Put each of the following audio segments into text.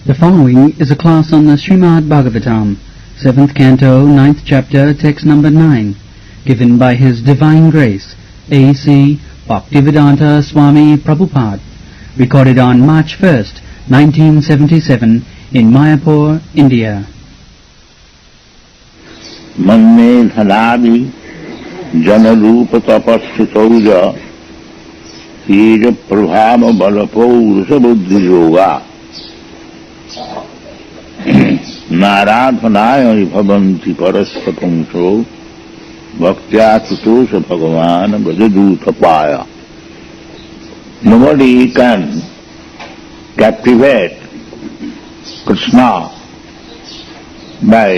The following is a class on the Srimad Bhagavatam, 7th Canto, 9th Chapter, Text number 9, given by His Divine Grace, A.C. Bhaktivedanta Swami Prabhupada, recorded on March 1st, 1977, in Mayapur, India. Manne dhanavi janarupa tapasthitauja teja prabhava balapaurusa buddhi yoga नाराधनाय भवन्ति परस्य पुंसो भक्त्या तुतोष भगवान गजदूतपाय. Nobody can captivate Krishna by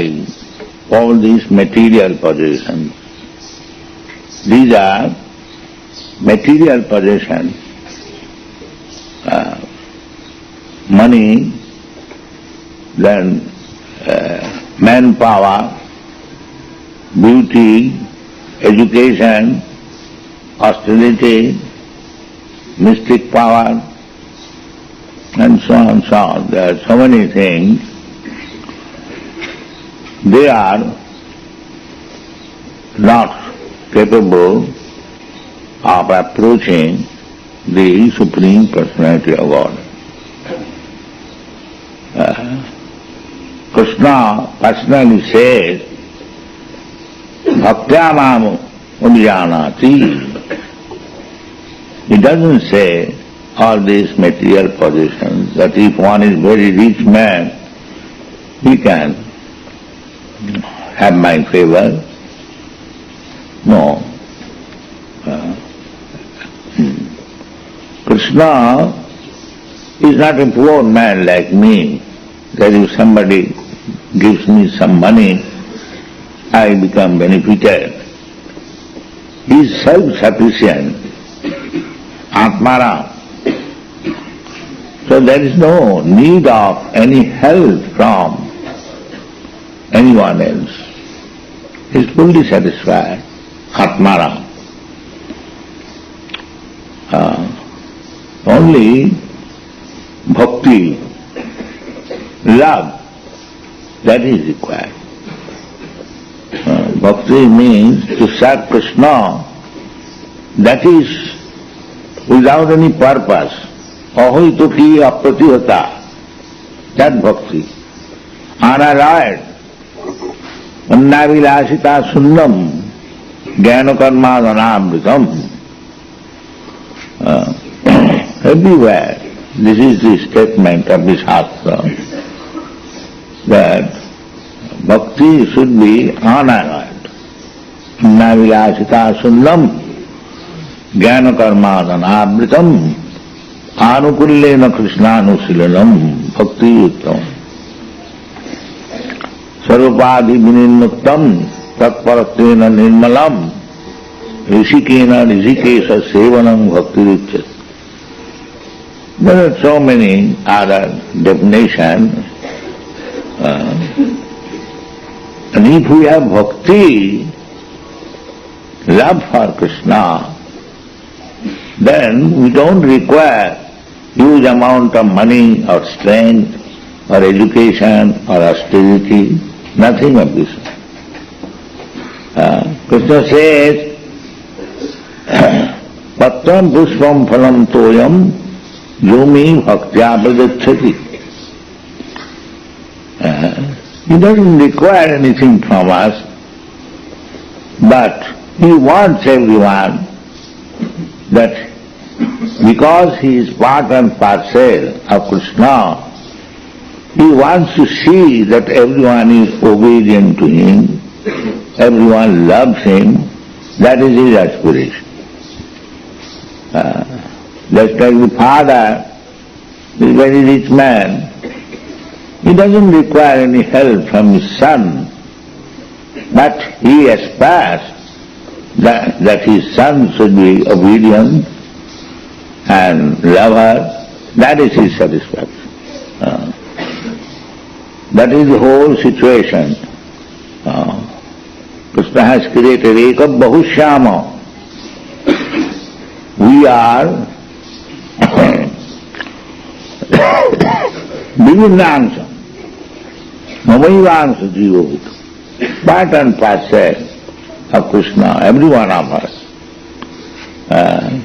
all these material possessions. These are material possessions, money, then manpower, beauty, education, austerity, mystic power, and so on and so on. There are so many things. They are not capable of approaching the Supreme Personality of Godhead. Krishna personally says, Bhaktya mam udyanati. He doesn't say all these material possessions, that if one is very rich man, he can have my favor. No. Krishna is not a poor man like me, that if somebody gives me some money, I become benefited. He is self-sufficient, Atmara. So there is no need of any help from anyone else. He is fully satisfied, Atmara. Only bhakti, love, that is required. Bhakti means to serve Krishna, that is without any purpose. Ahoito ki apratihata, that bhakti. Anarayat, annavilasita sunnam, jnana karma dhanamritam. Everywhere, this is the statement of the Shastra, that bhakti should be anarayat. Navilasita sunnam jnana karma dhanamritam anukullena krishnanushilanam bhakti uttam sarvapadhi vinirmuktam tatparatena nirmalam rishikena rishikesha sevanam bhakti richyate. There are so many other definitions. And if we have bhakti, love for Krishna, then we don't require huge amount of money or strength or education or austerity, nothing of this. Krishna says, Patram pushpam phalam toyam yomi bhaktya pradacchati. He doesn't require anything from us, but he wants everyone that because he is part and parcel of Krishna, he wants to see that everyone is obedient to him, everyone loves him. That is his aspiration. Just like the father is a very rich man, he doesn't require any help from his son, but he aspires that his son should be obedient and lover. That is his satisfaction. That is the whole situation. Krishna has created Ekam Bahushyama. We are Vivinnansa, Mamaivansa Jivavut, part and parcel of Krishna, every one of us.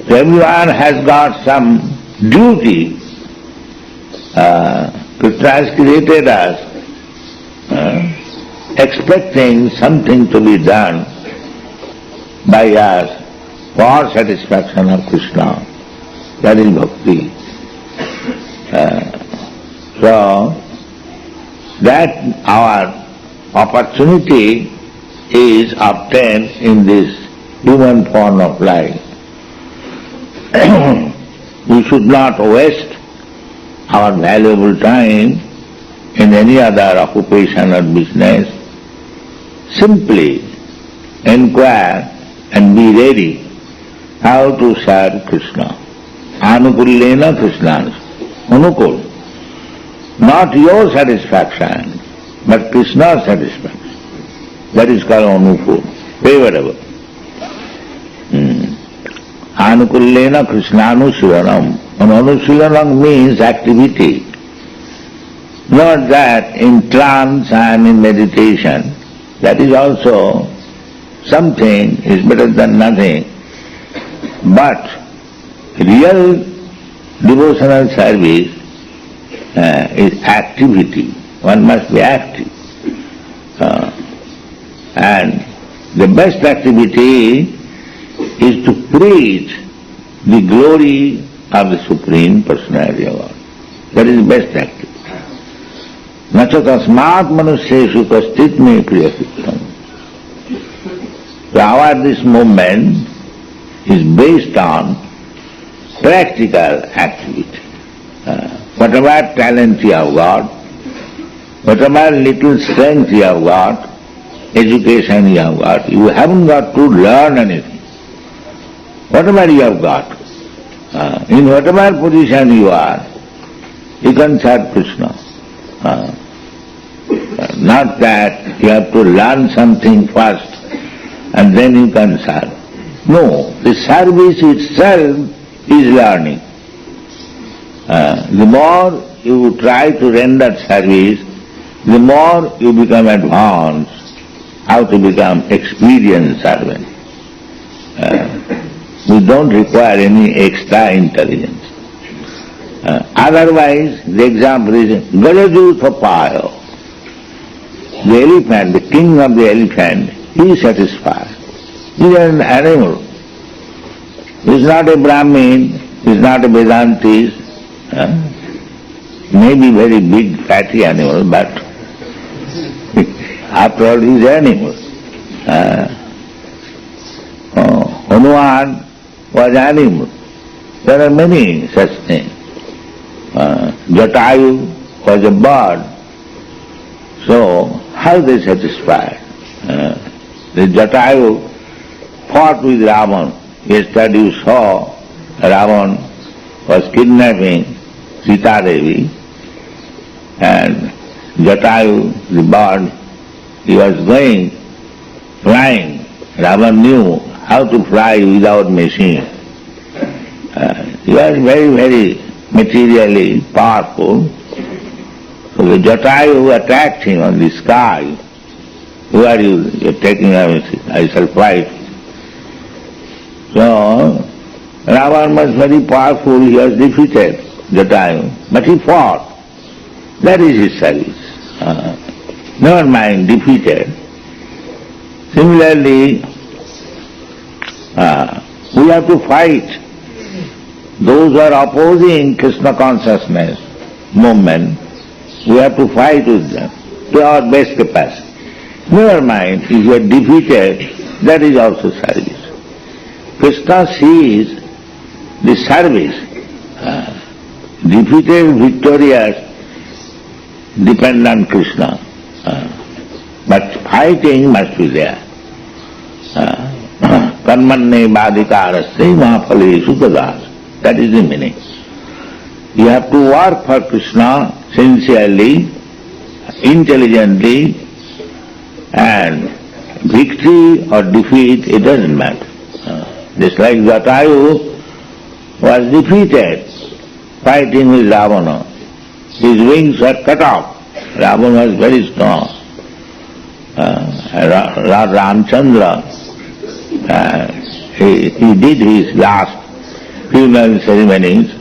Everyone has got some duty. Krishna has created us expecting something to be done by us for satisfaction of Krishna. That is bhakti. So, that our opportunity is obtained in this human form of life. We should not waste our valuable time in any other occupation or business. Simply inquire and be ready how to serve Krishna. Anukullena Krishna. Anukul. Not your satisfaction, but Krishna's satisfaction. That is called anukul, favorable. Anukullena Krishnanusilanam. And anusilanam means activity. Not that in trance and in meditation. That is also something, is better than nothing. But real devotional service is activity. One must be active. And the best activity is to preach the glory of the Supreme Personality of Godhead. That is the best activity. Nacha tasmat manusyeshu kastit me priyakittam. So this movement is based on practical activity. Whatever talent you have got, whatever little strength you have got, education you have got, you haven't got to learn anything. Whatever you have got, in whatever position you are, you can serve Krishna. Not that you have to learn something first and then you can serve. No, the service itself is learning. The more you try to render service, the more you become advanced, how to become experienced servant. We don't require any extra intelligence. Otherwise, the example is Gajendra. The elephant, the king of the elephant, he is satisfied. He is an animal. He is not a Brahmin, he is not a Vedantist, maybe very big fatty animal, but after all he is an animal. Hanuman was animal. There are many such things. Jatayu was a bird. So, how they satisfied? The Jatayu fought with Ravan. Yesterday you saw Ravan was kidnapping Sita Devi, and Jatayu, the bird, he was going, flying. Ravan knew how to fly without machine. He was very, very materially powerful. So the Jatayu attacked him on the sky. Who are you? You are taking away, I shall fight. So Ravan was very powerful, he was defeated, Jatayu, but he fought. That is his service. Never mind, defeated. Similarly, we have to fight those who are opposing Krishna consciousness movement. We have to fight with them to our best capacity. Never mind, if you are defeated, that is also service. Krishna sees the service. Defeated, victorious, depend on Krishna. But fighting must be there. Karmanne badhikarasya mahaphaleshu tadas. That is the meaning. You have to work for Krishna sincerely, intelligently, and victory or defeat, it doesn't matter. Just like Jatayu was defeated fighting with Ravana. his wings were cut off. Ravana was very strong. Lord Ramchandra, he did his last funeral ceremonies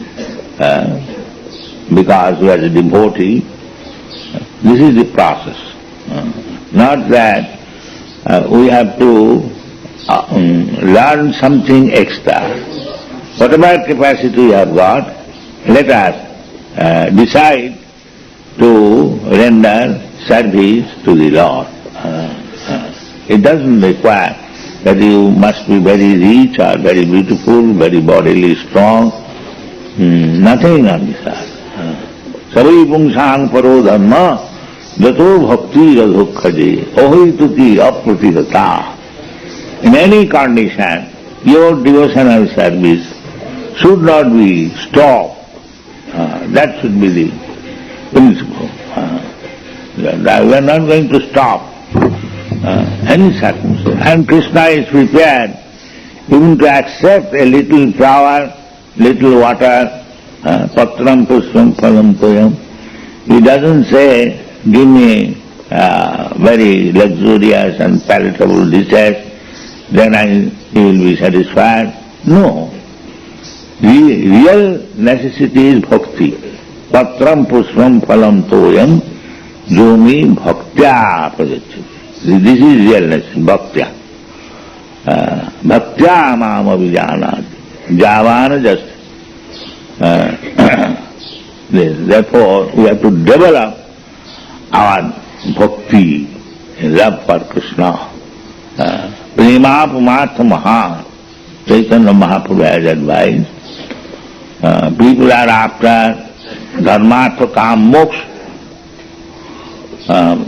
because he was a devotee. This is the process. Not that we have to learn something extra. Whatever capacity we have got, let us decide to render service to the Lord. It doesn't require that you must be very rich or very beautiful, very bodily strong. Nothing on this earth. Sabai pungsang paro dharma jato bhakti radhokhaje ohituki apratihata. In any condition, your devotional service should not be stopped. That should be the principle. We are not going to stop any circumstance. And Krishna is prepared even to accept a little flower, little water, patram pushpam phalam toyam. He doesn't say, give me very luxurious and palatable dishes, then he will be satisfied. No. The real necessity is bhakti. Patram pushpam phalam toyam jomi bhaktya prajachati. This is real necessity, bhaktya. Bhaktya mam abhijanati. Javana just. Therefore, we have to develop our bhakti, love for Krishna. Prema pumartha maha. Chaitanya Mahaprabhu has advised. People are after dharmartha kam moksha.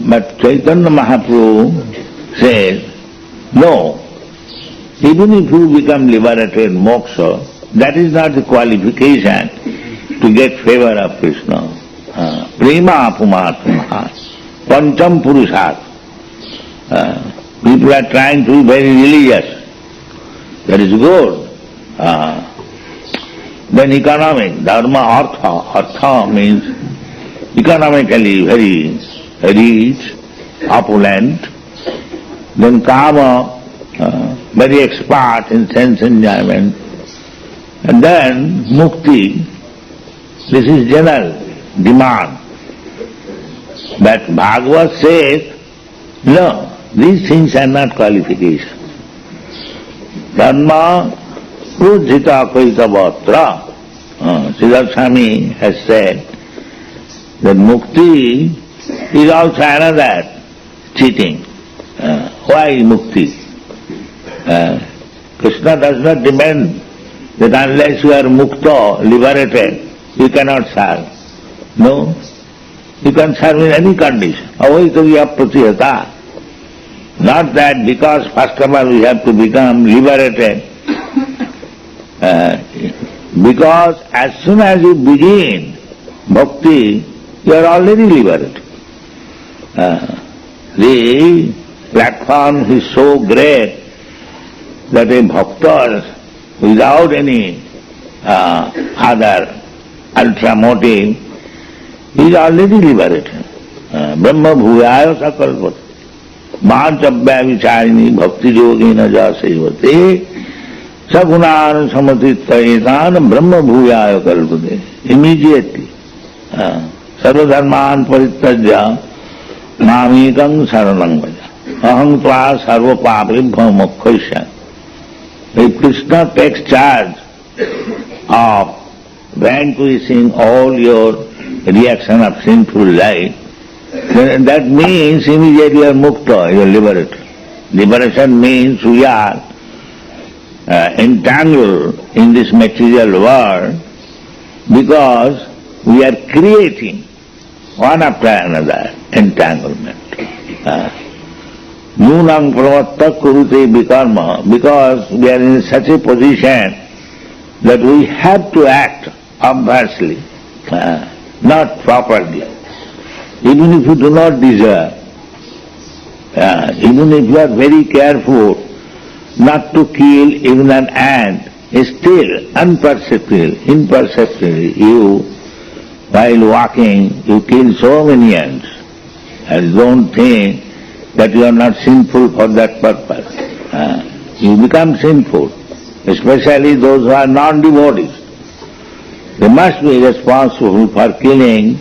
But Chaitanya Mahaprabhu says, no, even if you become liberated moksha, that is not the qualification to get favor of Krishna. Prema pumartha maha. Pancham purushat. People are trying to be very religious. That is good. Then economic, dharma, artha. Artha means economically very rich, opulent. Then kama, very expert in sense enjoyment. And then mukti, this is general demand. But Bhagavad says, no, these things are not qualifications. Dharma pujjita kaita vatra. Siddhartha Swami has said that mukti is also another cheating. Why mukti? Krishna does not demand that unless you are mukta, liberated, you cannot serve. No, you can serve in any condition. Avaitavya pratihata. Not that because first of all we have to become liberated. Because as soon as you begin bhakti, you are already liberated. The platform is so great that a bhakta without any other ultra motive is already liberated. Brahma bhuyaya sakalpati. Mācabhya vicharini bhakti yogena jasevate sagunan samatitayetana brahma bhuyaya kalpate. Immediately. Sarvadharman parityajya mamekam saranam vaja. Aham tva sarva papibhya mokkhaisya. If Krishna takes charge of vanquishing all your reaction of sinful life, then that means immediately you are mukta, you are liberated. Liberation means we are entangled in this material world because we are creating one after another entanglement. Nunam pramatta kurute vikarma, because we are in such a position that we have to act obviously, not properly. Even if you do not deserve, even if you are very careful not to kill even an ant, still imperceptibly you while walking, you kill so many ants. And don't think that you are not sinful for that purpose. You become sinful, especially those who are non-devotees. They must be responsible for killing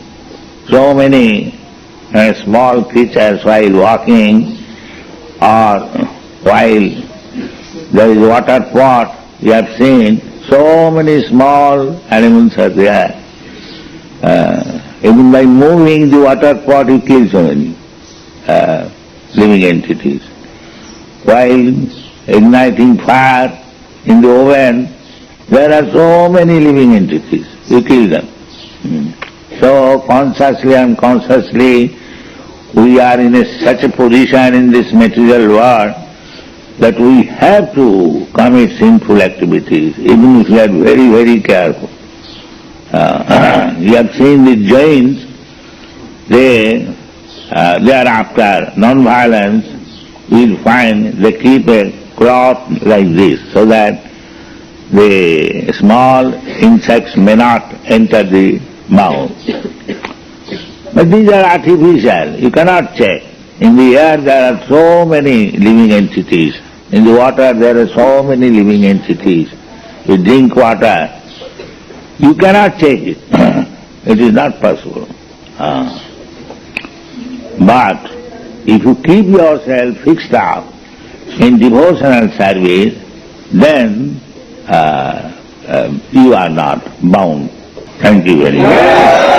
so many small creatures while walking, or while there is water pot. You have seen so many small animals are there. Even by moving the water pot, you kill so many living entities. While igniting fire in the oven, there are so many living entities. You kill them. So consciously and unconsciously, we are in such a position in this material world that we have to commit sinful activities, even if we are very, very careful. You have seen the Jains, they are after non-violence. You'll find they keep a cloth like this, so that the small insects may not enter the mouth. But these are artificial, you cannot check. In the air there are so many living entities. In the water there are so many living entities. You drink water, you cannot check it. It is not possible. But if you keep yourself fixed up in devotional service, then you are not bound. Thank you very much.